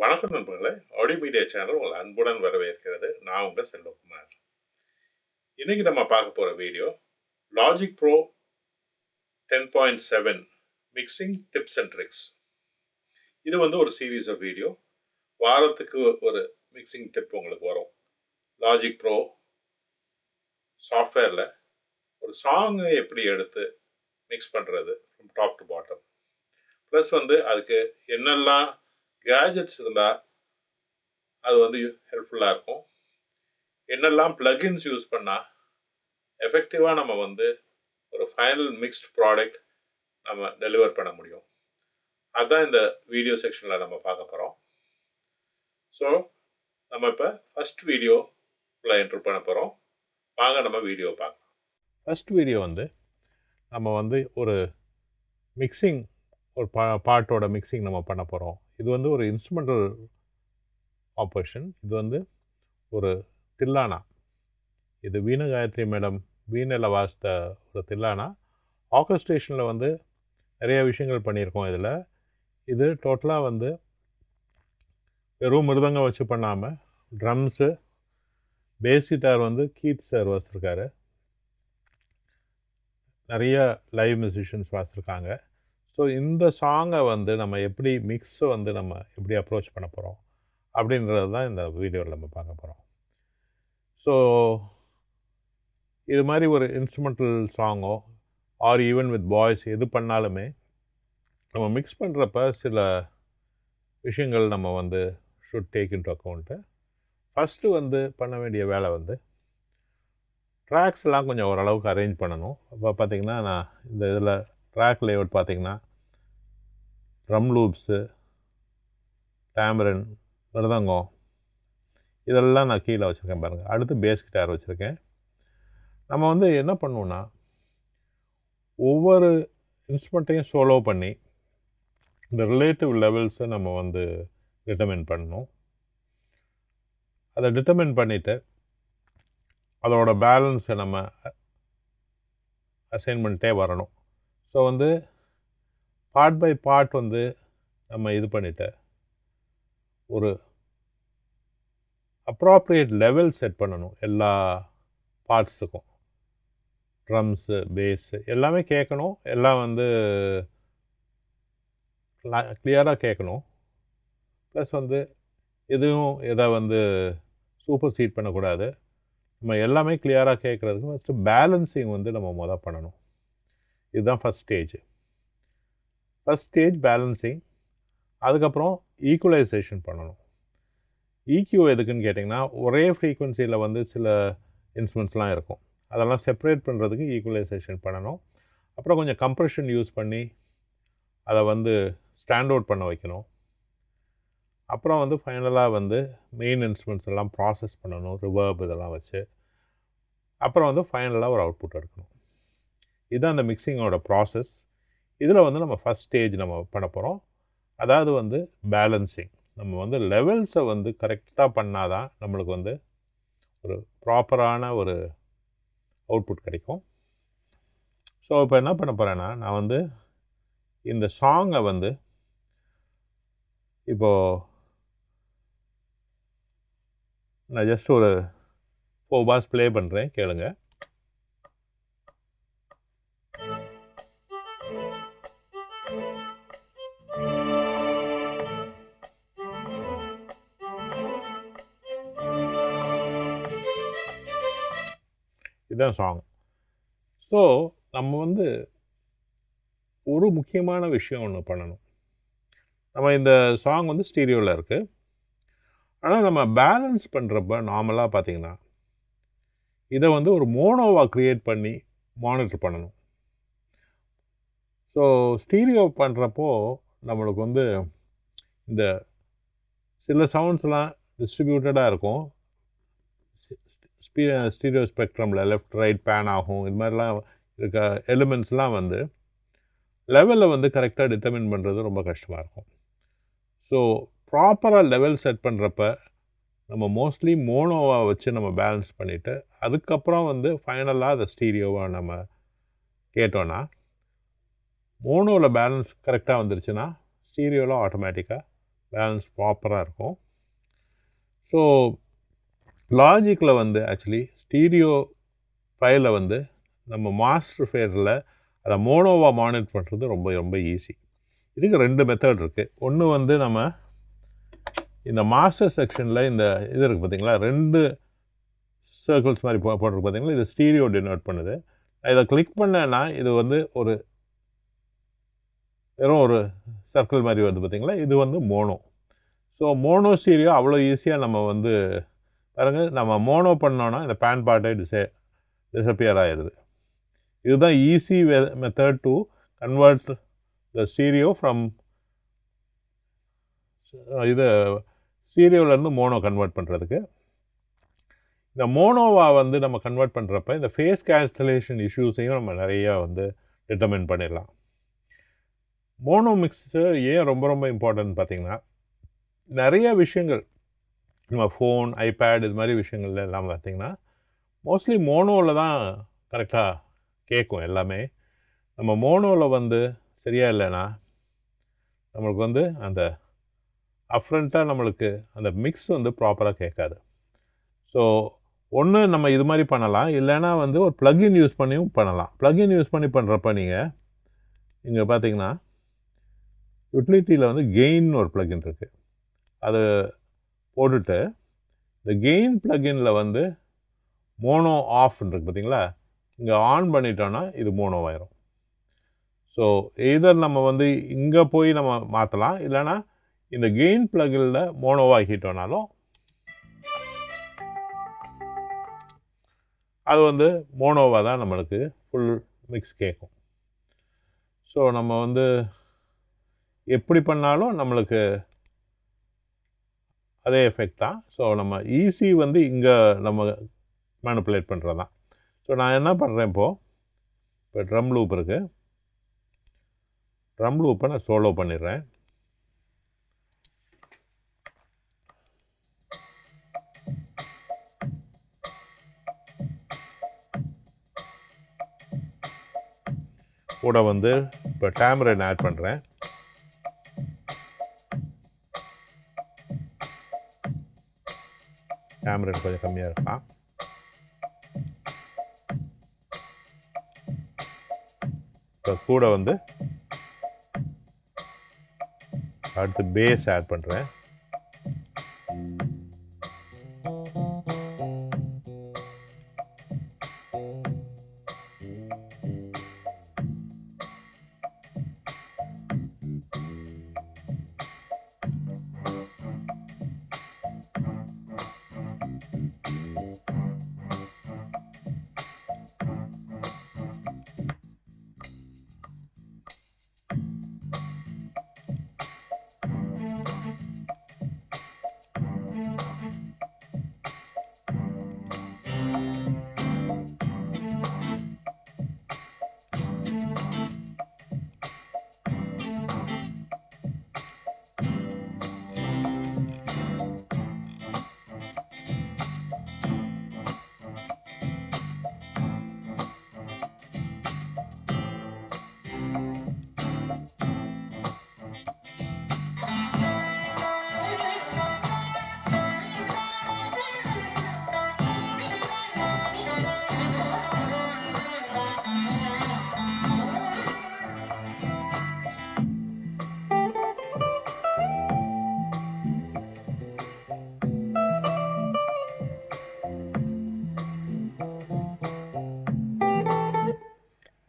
வணக்கம் நண்பர்களே, audio media channel உங்களை அன்புடன் வரவேற்கிறது. நான் உங்கள் செல்வகுமார். இன்னைக்கு நம்ம பார்க்க போகிற video logic bro 10.7 mixing tips and tricks. இது ஒரு சீரீஸ் ஆஃப் வீடியோ. வாரத்துக்கு ஒரு மிக்சிங் டிப் உங்களுக்கு வரும். லாஜிக் ப்ரோ சாஃப்ட்வேரில் ஒரு சாங்கை எப்படி எடுத்து மிக்ஸ் பண்ணுறது from top to bottom, plus அதுக்கு என்னெல்லாம் கேஜெட்ஸ் இருந்தால் அது ஹெல்ப்ஃபுல்லாக இருக்கும், என்னெல்லாம் பிளகின்ஸ் யூஸ் பண்ணால் எஃபெக்டிவாக நம்ம ஒரு ஃபைனல் மிக்ஸ்ட் ப்ராடக்ட் நம்ம டெலிவர் பண்ண முடியும். அதுதான் இந்த வீடியோ செக்ஷனில் நம்ம பார்க்க போகிறோம். ஸோ நம்ம இப்போ ஃபஸ்ட் வீடியோவில் என்ட்ரு பண்ண போகிறோம். வாங்க நம்ம வீடியோ பார்க்கலாம். ஃபஸ்ட் வீடியோ நம்ம ஒரு மிக்சிங், ஒரு பாட்டோட மிக்சிங் நம்ம பண்ண போகிறோம். இது ஒரு இன்ஸ்ட்ருமெண்டல் ஆப்பரேஷன். இது ஒரு தில்லானா. இது வீண காயத்ரி மேடம் வீணையில் வாசித்த ஒரு தில்லானா. ஆர்கஸ்ட்ரேஷனில் நிறைய விஷயங்கள் பண்ணியிருக்கோம். இது டோட்டலாக வெறும் மிருதங்கம் வச்சு பண்ணாமல் drums, bass guitar Keith sir வாசிச்சிருக்காரு. நிறைய லைவ் மியூசிஷியன்ஸ் வாசிச்சிருக்காங்க. ஸோ இந்த சாங்கை நம்ம எப்படி மிக்ஸை நம்ம எப்படி அப்ரோச் பண்ண போகிறோம் அப்படின்றது தான் இந்த வீடியோவில் நம்ம பார்க்க போகிறோம். ஸோ இது மாதிரி ஒரு இன்ஸ்ட்ருமெண்டல் சாங்கோ ஆர் ஈவன் வித் வாய்ஸ் எது பண்ணாலுமே நம்ம மிக்ஸ் பண்ணுறப்ப சில விஷயங்கள் நம்ம should take into account. First பண்ண வேண்டிய வேலை ட்ராக்ஸ் எல்லாம் கொஞ்சம் ஓரளவுக்கு அரேஞ்ச் பண்ணணும். அப்போ பார்த்திங்கன்னா நான் இந்த இதில் ட்ராக் லேஅவுட் பார்த்திங்கன்னா ட்ரம் லூப்ஸு, டேமரன், மிருதங்கம் இதெல்லாம் நான் கீழே வச்சுருக்கேன் பாருங்கள். அடுத்து பேஸ் கிட்டார் வச்சுருக்கேன். நம்ம என்ன பண்ணுவோன்னா, ஒவ்வொரு இன்ஸ்ட்ருமெண்ட்டையும் சோலோ பண்ணி இந்த ரிலேட்டிவ் லெவல்ஸை நம்ம டிட்டர்மின் பண்ணணும். அதை டிட்டர்மின் பண்ணிவிட்டு அதோட பேலன்ஸை நம்ம அசைன்மெண்ட்டே வரணும். ஸோ பார்ட் பை பார்ட் நம்ம இது பண்ணிவிட்டு ஒரு அப்ராப்ரியேட் லெவல் செட் பண்ணணும். எல்லா பார்ட்ஸுக்கும் ட்ரம்ஸு, பேஸு எல்லாமே கேட்கணும். எல்லாம் கிளியராக கேட்கணும். ப்ளஸ் எதுவும் எதை சூப்பர் சீட் பண்ணக்கூடாது. நம்ம எல்லாமே கிளியராக கேட்குறதுக்கு ஃபஸ்ட்டு பேலன்ஸிங் நம்ம பண்ணணும். இதுதான் first stage. First stage balancing. அதுக்கப்புறம் ஈக்குவலைசேஷன் பண்ணணும். EQ எதுக்குன்னு கேட்டிங்கன்னா, ஒரே ஃப்ரீக்குவன்சியில் சில இன்ஸ்ட்ருமெண்ட்ஸ்லாம் இருக்கும். அதெல்லாம் செப்பரேட் பண்ணுறதுக்கு ஈக்குவலைசேஷன் பண்ணணும். அப்புறம் கொஞ்சம் கம்ப்ரெஷன் யூஸ் பண்ணி அதை ஸ்டாண்ட் அவுட் பண்ண வைக்கணும். அப்புறம் ஃபைனலாக மெயின் இன்ஸ்ட்ருமெண்ட்ஸ் எல்லாம் ப்ராசஸ் பண்ணணும், ரிவர்ப் இதெல்லாம் வச்சு. அப்புறம் ஃபைனலாக ஒரு அவுட்புட் எடுக்கணும். இதுதான் அந்த மிக்சிங்கோட ப்ராசஸ். இதில் நம்ம ஃபஸ்ட் ஸ்டேஜ் நம்ம பண்ண போகிறோம். அதாவது பேலன்சிங். நம்ம லெவல்ஸை கரெக்டாக பண்ணால் தான் நம்மளுக்கு ஒரு ப்ராப்பரான ஒரு அவுட்புட் கிடைக்கும். ஸோ இப்போ என்ன பண்ண போகிறேன்னா, நான் இந்த சாங்கை இப்போது நான் ஜஸ்ட் ஒரு 4 bars ப்ளே பண்ணுறேன், கேளுங்க. இதுதான் சாங். ஸோ நம்ம ஒரு முக்கியமான விஷயம் ஒன்று பண்ணணும். நம்ம இந்த சாங் ஸ்டீரியோவில் இருக்குது. ஆனால் நம்ம பேலன்ஸ் பண்ணுறப்ப நார்மலாக பார்த்திங்கன்னா இதை ஒரு மோனோவாக க்ரியேட் பண்ணி மானிட்டர் பண்ணணும். ஸோ ஸ்டீரியோ பண்ணுறப்போ நம்மளுக்கு இந்த சில சவுண்ட்ஸ்லாம் டிஸ்ட்ரிபியூட்டடாக இருக்கும். ஸ்டீரியோ ஸ்பெக்ட்ரமில் லெஃப்ட் ரைட் பேன் ஆகும். இது மாதிரிலாம் இருக்க எலிமெண்ட்ஸ்லாம் லெவலில் கரெக்டாக டிட்டர்மின் பண்ணுறது ரொம்ப கஷ்டமாக இருக்கும். ஸோ ப்ராப்பராக லெவல் செட் பண்ணுறப்ப நம்ம மோஸ்ட்லி மோனோவாக வச்சு நம்ம பேலன்ஸ் பண்ணிவிட்டு அதுக்கப்புறம் ஃபைனலாக அதை ஸ்டீரியோவாக நம்ம கேட்டோன்னா, மோனோவில் பேலன்ஸ் கரெக்டாக வந்துருச்சுன்னா ஸ்டீரியோவில் ஆட்டோமேட்டிக்காக பேலன்ஸ் ப்ராப்பராக இருக்கும். ஸோ லாஜிக்கில் வந்து ஆக்சுவலி ஸ்டீரியோ ஃபைலை வந்து நம்ம மாஸ்டர் ஃபேடரில் அதை மோனோவாக மானிட்டர் பண்ணுறது ரொம்ப ரொம்ப ஈஸி. இதுக்கு 2 மெத்தட் இருக்குது. ஒன்று வந்து நம்ம இந்த மாஸ்டர் செக்ஷனில் இந்த இது இருக்குது பார்த்தீங்களா, 2 சர்க்கிள்ஸ் மாதிரி போட்டிருக்கு பார்த்தீங்களா, இது ஸ்டீரியோ டினோட் பண்ணுது. இதை கிளிக் பண்ணேன்னா இது வந்து வெறும் ஒரு சர்க்கிள் மாதிரி வருது பார்த்தீங்களா, இது வந்து மோனோ. ஸோ மோனோ ஸ்டீரியோ அவ்வளோ ஈஸியாக நம்ம வந்து பாருங்கள், நம்ம மோனோ பண்ணோன்னா இந்த பேன் பார்ட்டே டிஸப்பியர் ஆகிடுது. இதுதான் easy method to convert the stereo from இது ஸ்டீரியோவிலேருந்து மோனோ கன்வெர்ட் பண்ணுறதுக்கு. இந்த மோனோவா வந்து நம்ம கன்வெர்ட் பண்ணுறப்ப இந்த ஃபேஸ் கேன்சலேஷன் இஷ்யூஸையும் நம்ம நிறையா வந்து டிட்டர்மின் பண்ணிடலாம். மோனோ மிக்ஸு ஏன் ரொம்ப ரொம்ப இம்பார்ட்டன்ட் பார்த்தீங்கன்னா, நிறைய விஷயங்கள் நம்ம ஃபோன், ஐபேட் இது மாதிரி விஷயங்கள்ல எல்லாம் பார்த்தீங்கன்னா மோஸ்ட்லி மோனோவில் தான் கரெக்டாக கேட்கும் எல்லாமே. நம்ம மோனோவில் வந்து சரியா இல்லைன்னா நம்மளுக்கு வந்து அந்த அப்ஃப்ரண்ட்டாக நம்மளுக்கு அந்த மிக்ஸ் வந்து ப்ராப்பராக கேட்காது. ஸோ ஒன்று நம்ம இது மாதிரி பண்ணலாம், இல்லைன்னா வந்து ஒரு ப்ளக்இன் யூஸ் பண்ணியும் பண்ணலாம். ப்ளக்இன் யூஸ் பண்ணி பண்ணுறப்ப நீங்கள் இங்கே பார்த்தீங்கன்னா யூட்டிலிட்டியில் வந்து கெயின்னு ஒரு ப்ளக்இன் இருக்குது. அது போட்டுட்டு இந்த கெயின் ப்ளக்இனில் வந்து மோனோ ஆஃப்னு இருக்குது பார்த்தீங்களா, இங்கே ஆன் பண்ணிட்டோன்னா இது மோனோவாயிரும். ஸோ எய்தர் நம்ம வந்து இங்கே போய் நம்ம மாற்றலாம், இல்லைனா இந்த கெயின் ப்ளகில் மோனோவாகிட்டோனாலும் அது வந்து மோனோவாக தான் நம்மளுக்கு ஃபுல் மிக்ஸ் கேட்கும். ஸோ நம்ம வந்து எப்படி பண்ணாலும் நம்மளுக்கு அதே எஃபெக்ட் தான். ஸோ நம்ம ஈஸி வந்து இங்கே நம்ம மேனிப்புலேட் பண்ணுறது தான். ஸோ நான் என்ன பண்ணுறேன் இப்போ ட்ரம் லூப் இருக்குது, ட்ரம் லூப்பை நான் சோலோ பண்ணிடுறேன். கூட வந்து இப்போ டேமரன் ஆட் பண்ணுறேன். டேமரன் கொஞ்சம் கம்மியாக இருக்கலாம். இப்போ கூட வந்து அடுத்து பேஸ் ஆட் பண்ணுறேன்.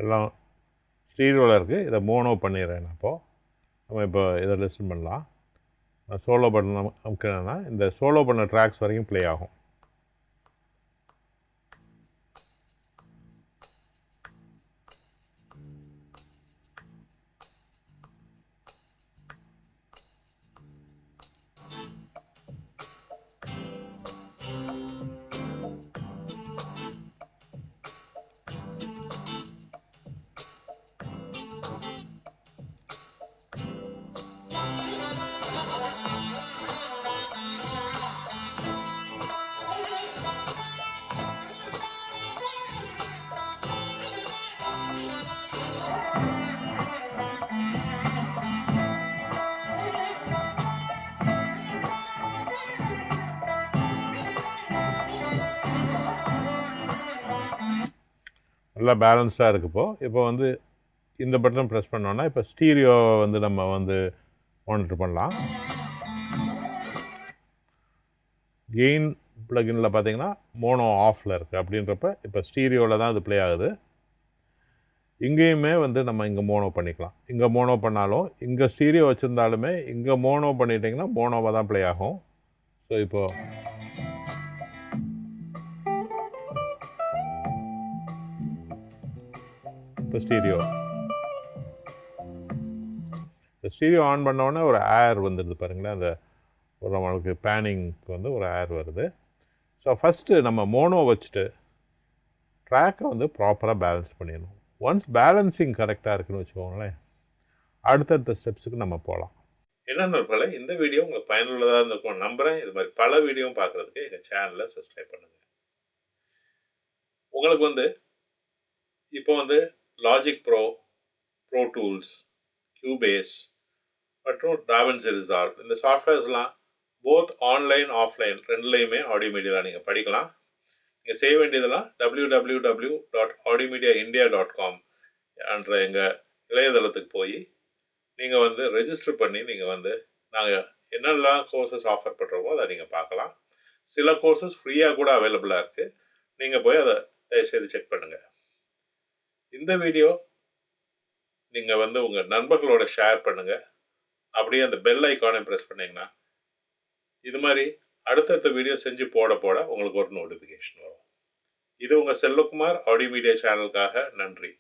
எல்லாம் ஸ்டீரியோவில் இருக்குது. இதை மோனோ பண்ணிடுறேன். நம்ம இப்போ இதை லிஸ்டன் பண்ணலாம். நான் சோலோ பட்டன் அமுக்கினேன்னா இந்த சோலோ பண்ண ட்ராக்ஸ் வரைக்கும் ப்ளே ஆகும். நல்லா பேலன்ஸ்டாக இருக்கு. இப்போ வந்து இந்த பட்டன் ப்ரெஸ் பண்ணோன்னா இப்போ ஸ்டீரியோ வந்து நம்ம வந்து மானிட்டர் பண்ணலாம். கெயின் ப்ளகினில் பார்த்தீங்கன்னா மோனோ ஆஃபில் இருக்குது. அப்படின்றப்ப இப்போ ஸ்டீரியோவில் தான் அது ப்ளே ஆகுது. இங்கேயுமே வந்து நம்ம இங்கே மோனோ பண்ணிக்கலாம். இங்கே மோனோ பண்ணாலும் இங்கே ஸ்டீரியோ வச்சுருந்தாலுமே இங்கே மோனோ பண்ணிட்டீங்கன்னா மோனோவாக தான் ப்ளே ஆகும். ஸோ இப்போ ஸ்டீரியோ ஸ்டீரியோ ஆன் பண்ணோடனே ஒரு ஏர் வந்துடுது பாருங்களேன். அந்த ஒரு நம்மளுக்கு பேனிங்க்கு வந்து ஒரு ஏர் வருது. ஸோ ஃபஸ்ட்டு நம்ம மோனோ வச்சுட்டு ட்ராக்கை வந்து ப்ராப்பராக பேலன்ஸ் பண்ணிடணும். ஒன்ஸ் பேலன்சிங் கரெக்டாக இருக்குன்னு வச்சுக்கோங்களேன், அடுத்தடுத்த ஸ்டெப்ஸுக்கு நம்ம போகலாம். என்னென்ன போல இந்த வீடியோ உங்களுக்கு பயனுள்ளதாக இருந்திருக்கும் நம்புகிறேன். இது மாதிரி பல வீடியோவும் பார்க்குறதுக்கு எங்கள் சேனலை சப்ஸ்கிரைப் பண்ணுங்கள். உங்களுக்கு வந்து இப்போ வந்து logic bro, bro tools, Cubase மற்றும் டாவின்சி ரிசால்வ் இந்த சாஃப்ட்வேர்ஸ்லாம் போத் ஆன்லைன் ஆஃப்லைன் ரெண்டுலேயுமே ஆடியோ மீடியாவில் நீங்கள் படிக்கலாம். நீங்கள் செய்ய வேண்டியதெல்லாம் www.audiomedia.india.com என்ற எங்கள் இளையதளத்துக்கு போய் நீங்கள் வந்து ரெஜிஸ்டர் பண்ணி நீங்கள் வந்து நாங்கள் என்னெல்லாம் கோர்சஸ் ஆஃபர் பண்ணுறோமோ அதை நீங்கள் பார்க்கலாம். சில கோர்சஸ் ஃப்ரீயாக கூட அவைலபிளாக இருக்குது. நீங்கள் போய் அதை தயவுசெய்து செக் பண்ணுங்கள். இந்த வீடியோ நீங்கள் வந்து உங்கள் நண்பர்களோட ஷேர் பண்ணுங்கள். அப்படியே அந்த பெல் ஐக்கானை ப்ரெஸ் பண்ணிங்கன்னா இது மாதிரி அடுத்தடுத்த வீடியோ செஞ்சு போட உங்களுக்கு ஒரு நோட்டிஃபிகேஷன் வரும். இது உங்கள் செல்வகுமார் ஆடியோ மீடியா சேனலுக்காக நன்றி.